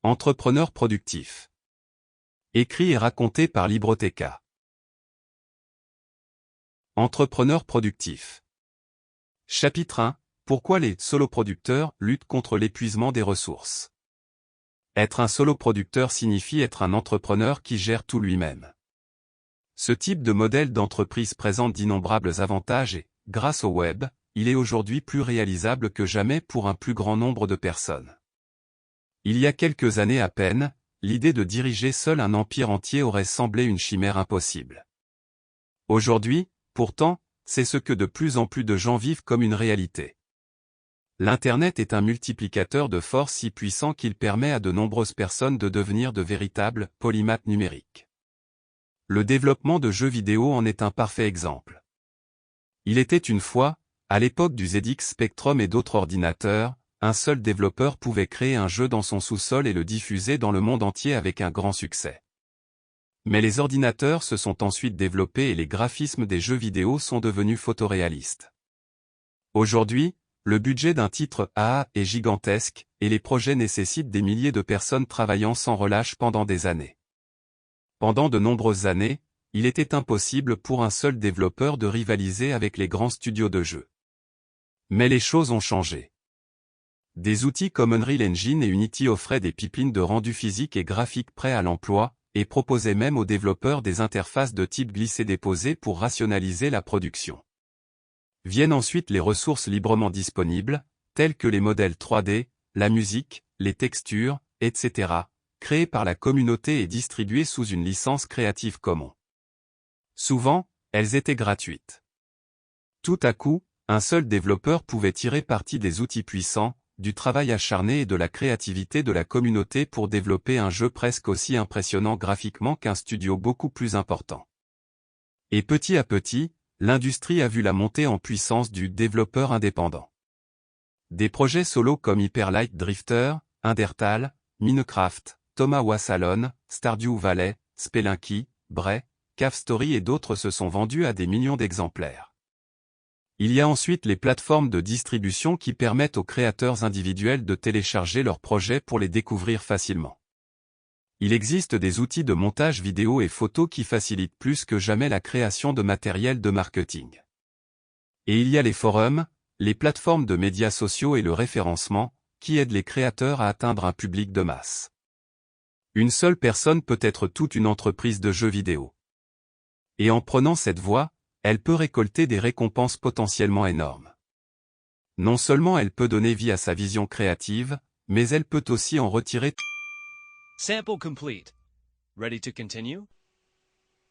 Entrepreneur productif. Écrit et raconté par Libroteca. Entrepreneur productif. Chapitre 1. Pourquoi les soloproducteurs luttent contre l'épuisement des ressources. Être un soloproducteur signifie être un entrepreneur qui gère tout lui-même. Ce type de modèle d'entreprise présente d'innombrables avantages et, grâce au web, il est aujourd'hui plus réalisable que jamais pour un plus grand nombre de personnes. Il y a quelques années à peine, l'idée de diriger seul un empire entier aurait semblé une chimère impossible. Aujourd'hui, pourtant, c'est ce que de plus en plus de gens vivent comme une réalité. L'Internet est un multiplicateur de force si puissant qu'il permet à de nombreuses personnes de devenir de véritables polymathes numériques. Le développement de jeux vidéo en est un parfait exemple. Il était une fois, à l'époque du ZX Spectrum et d'autres ordinateurs, un seul développeur pouvait créer un jeu dans son sous-sol et le diffuser dans le monde entier avec un grand succès. Mais les ordinateurs se sont ensuite développés et les graphismes des jeux vidéo sont devenus photoréalistes. Aujourd'hui, le budget d'un titre AAA est gigantesque, et les projets nécessitent des milliers de personnes travaillant sans relâche pendant des années. Pendant de nombreuses années, il était impossible pour un seul développeur de rivaliser avec les grands studios de jeux. Mais les choses ont changé. Des outils comme Unreal Engine et Unity offraient des pipelines de rendu physique et graphique prêts à l'emploi, et proposaient même aux développeurs des interfaces de type glisser-déposer pour rationaliser la production. Viennent ensuite les ressources librement disponibles, telles que les modèles 3D, la musique, les textures, etc., créés par la communauté et distribués sous une licence Creative Commons. Souvent, elles étaient gratuites. Tout à coup, un seul développeur pouvait tirer parti des outils puissants, du travail acharné et de la créativité de la communauté pour développer un jeu presque aussi impressionnant graphiquement qu'un studio beaucoup plus important. Et petit à petit, l'industrie a vu la montée en puissance du développeur indépendant. Des projets solos comme Hyper Light Drifter, Undertale, Minecraft, Thomas Wassalon, Stardew Valley, Spelunky, Bray, Cave Story et d'autres se sont vendus à des millions d'exemplaires. Il y a ensuite les plateformes de distribution qui permettent aux créateurs individuels de télécharger leurs projets pour les découvrir facilement. Il existe des outils de montage vidéo et photo qui facilitent plus que jamais la création de matériel de marketing. Et il y a les forums, les plateformes de médias sociaux et le référencement, qui aident les créateurs à atteindre un public de masse. Une seule personne peut être toute une entreprise de jeux vidéo. Et en prenant cette voie, elle peut récolter des récompenses potentiellement énormes. Non seulement elle peut donner vie à sa vision créative, mais elle peut aussi en retirer. Sample complete. Ready to continue?